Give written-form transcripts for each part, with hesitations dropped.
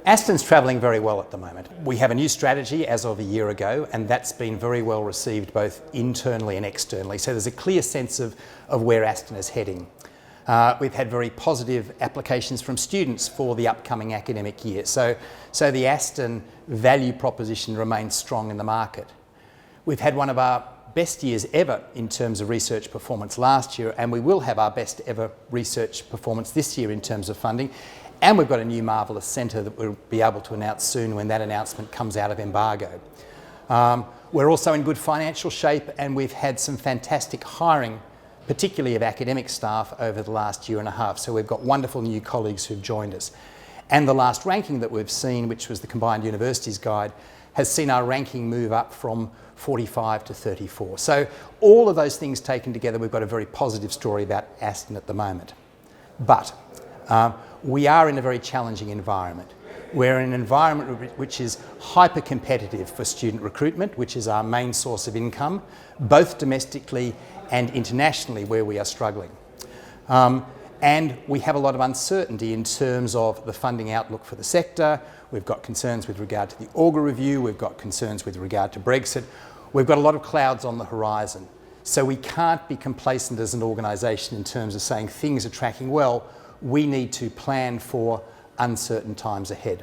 Aston's travelling very well at the moment. We have a new strategy as of a year ago, and that's been very well received both internally and externally. So there's a clear sense of where Aston is heading. We've had very positive applications from students for the upcoming academic year. So the Aston value proposition remains strong in the market. We've had one of our best years ever in terms of research performance last year, and we will have our best ever research performance this year in terms of funding. And we've got a new marvellous centre that we'll be able to announce soon when that announcement comes out of embargo. We're also in good financial shape, and we've had some fantastic hiring, particularly of academic staff, over the last year and a half. So we've got wonderful new colleagues who've joined us. And the last ranking that we've seen, which was the Combined Universities Guide, has seen our ranking move up from 45 to 34. So all of those things taken together, we've got a very positive story about Aston at the moment. But we are in a very challenging environment. We're in an environment which is hyper-competitive for student recruitment, which is our main source of income, both domestically and internationally, where we are struggling. And we have a lot of uncertainty in terms of the funding outlook for the sector. We've got concerns with regard to the Augar review. We've got concerns with regard to Brexit. We've got a lot of clouds on the horizon. So we can't be complacent as an organisation in terms of saying things are tracking well. We need to plan for uncertain times ahead.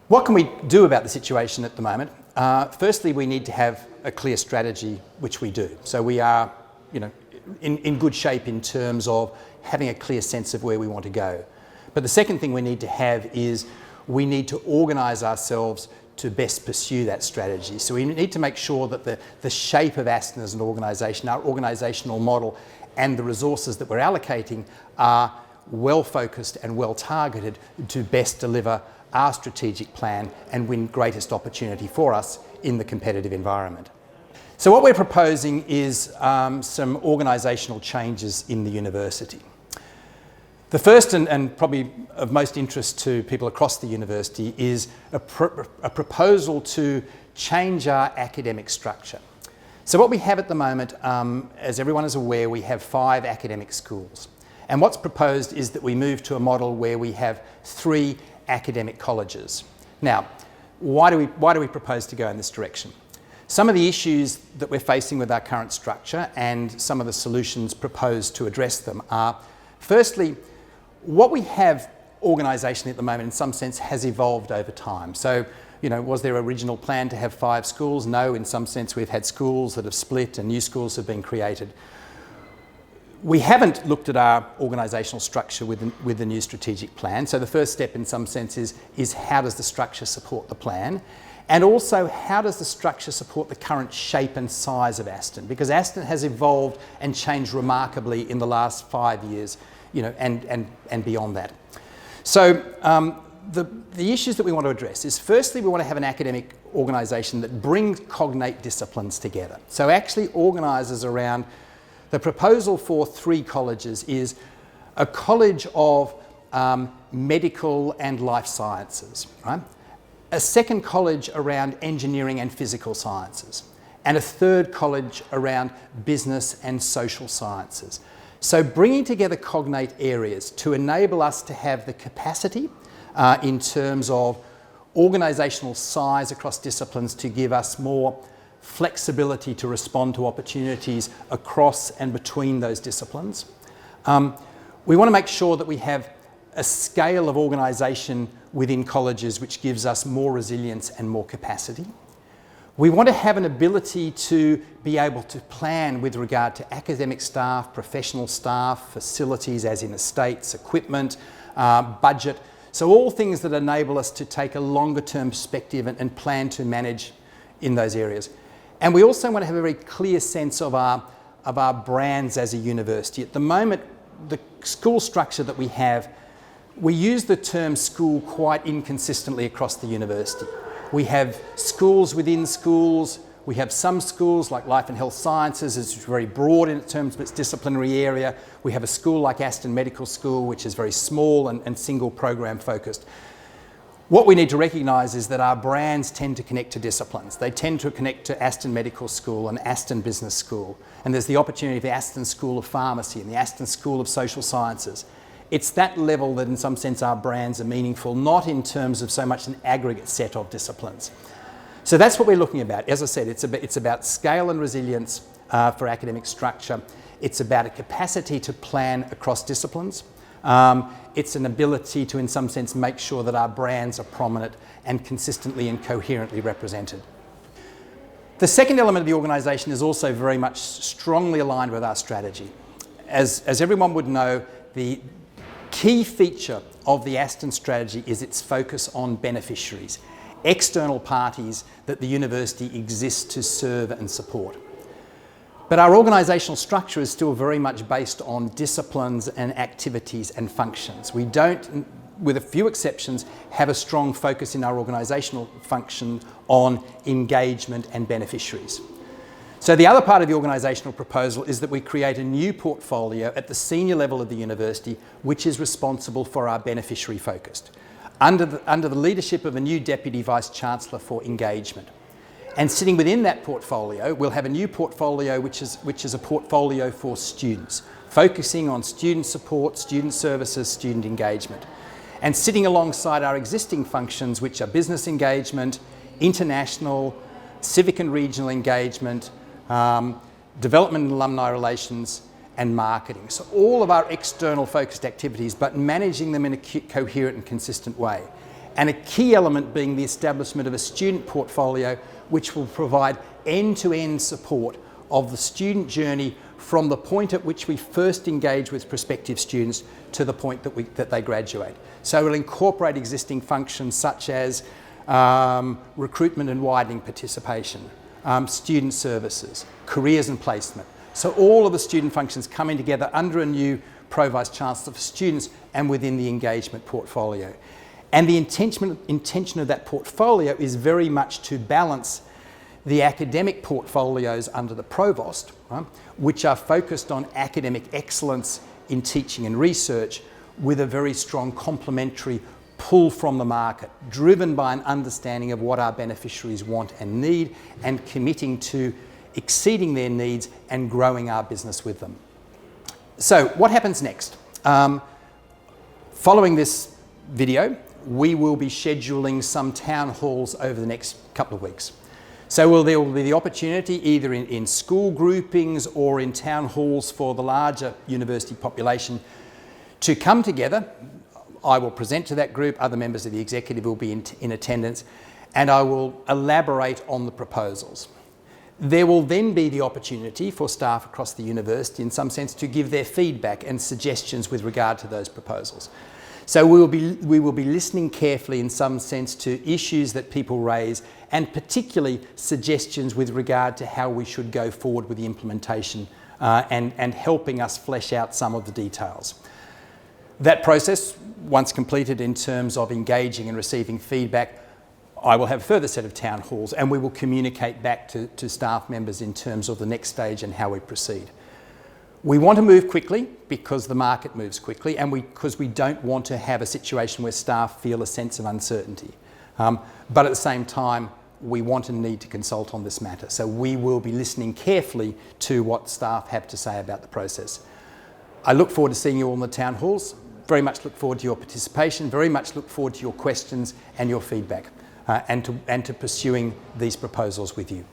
What can we do about the situation at the moment? Firstly, we need to have a clear strategy, which we do. So we are, in good shape in terms of having a clear sense of where we want to go. But the second thing we need to have is we need to organise ourselves to best pursue that strategy. So we need to make sure that the shape of Aston as an organisation, our organisational model, and the resources that we're allocating are well focused and well targeted to best deliver our strategic plan and win greatest opportunity for us in the competitive environment. So what we're proposing is some organisational changes in the university. The first and probably of most interest to people across the university is a proposal to change our academic structure. So what we have at the moment, as everyone is aware, we have 5 academic schools. And what's proposed is that we move to a model where we have 3 academic colleges. Now, why do we propose to go in this direction? Some of the issues that we're facing with our current structure and some of the solutions proposed to address them are, firstly, what we have organisationally at the moment in some sense has evolved over time. So, was there an original plan to have 5 schools? No, in some sense we've had schools that have split and new schools have been created. We haven't looked at our organisational structure with the new strategic plan. So the first step in some sense is how does the structure support the plan? And also, how does the structure support the current shape and size of Aston? Because Aston has evolved and changed remarkably in the last 5 years, and beyond that. So the issues that we want to address is, firstly, we want to have an academic organisation that brings cognate disciplines together. So actually organises around. The proposal for 3 colleges is a college of medical and life sciences, right? A second college around engineering and physical sciences, and a third college around business and social sciences. So bringing together cognate areas to enable us to have the capacity in terms of organisational size across disciplines to give us more flexibility to respond to opportunities across and between those disciplines. We want to make sure that we have a scale of organisation within colleges which gives us more resilience and more capacity. We want to have an ability to be able to plan with regard to academic staff, professional staff, facilities as in estates, equipment, budget. So all things that enable us to take a longer term perspective and plan to manage in those areas. And we also want to have a very clear sense of our brands as a university. At the moment, the school structure that we have, we use the term school quite inconsistently across the university. We have schools within schools. We have some schools like Life and Health Sciences, it's very broad in terms of its disciplinary area. We have a school like Aston Medical School, which is very small and single program focused. What we need to recognise is that our brands tend to connect to disciplines. They tend to connect to Aston Medical School and Aston Business School. And there's the opportunity for Aston School of Pharmacy and the Aston School of Social Sciences. It's that level that in some sense our brands are meaningful, not in terms of so much an aggregate set of disciplines. So that's what we're looking about. As I said, it's about scale and resilience for academic structure. It's about a capacity to plan across disciplines. It's an ability to, in some sense, make sure that our brands are prominent and consistently and coherently represented. The second element of the organisation is also very much strongly aligned with our strategy. As everyone would know, the key feature of the Aston strategy is its focus on beneficiaries, external parties that the university exists to serve and support. But our organisational structure is still very much based on disciplines and activities and functions. We don't, with a few exceptions, have a strong focus in our organisational function on engagement and beneficiaries. So the other part of the organisational proposal is that we create a new portfolio at the senior level of the university which is responsible for our beneficiary focused, under the leadership of a new Deputy Vice-Chancellor for engagement. And sitting within that portfolio, we'll have a new portfolio which is a portfolio for students, focusing on student support, student services, student engagement. And sitting alongside our existing functions, which are business engagement, international, civic and regional engagement, development and alumni relations, and marketing. So all of our external focused activities, but managing them in a coherent and consistent way. And a key element being the establishment of a student portfolio which will provide end-to-end support of the student journey from the point at which we first engage with prospective students to the point that they graduate. So we'll incorporate existing functions such as recruitment and widening participation, student services, careers and placement. So all of the student functions coming together under a new Pro-Vice Chancellor for students and within the engagement portfolio. And the intention of that portfolio is very much to balance the academic portfolios under the Provost, right, which are focused on academic excellence in teaching and research, with a very strong complementary pull from the market, driven by an understanding of what our beneficiaries want and need, and committing to exceeding their needs and growing our business with them. So what happens next? Following this video, we will be scheduling some town halls over the next couple of weeks. So there will be the opportunity either in school groupings or in town halls for the larger university population to come together. I will present to that group, other members of the executive will be in attendance, and I will elaborate on the proposals. There will then be the opportunity for staff across the university, in some sense, to give their feedback and suggestions with regard to those proposals. So we will be listening carefully, in some sense, to issues that people raise, and particularly suggestions with regard to how we should go forward with the implementation and helping us flesh out some of the details. That process, once completed in terms of engaging and receiving feedback, I will have a further set of town halls, and we will communicate back to staff members in terms of the next stage and how we proceed. We want to move quickly because the market moves quickly, and because we don't want to have a situation where staff feel a sense of uncertainty. But at the same time, we want and need to consult on this matter. So we will be listening carefully to what staff have to say about the process. I look forward to seeing you all in the town halls. Very much look forward to your participation. Very much look forward to your questions and your feedback, and to pursuing these proposals with you.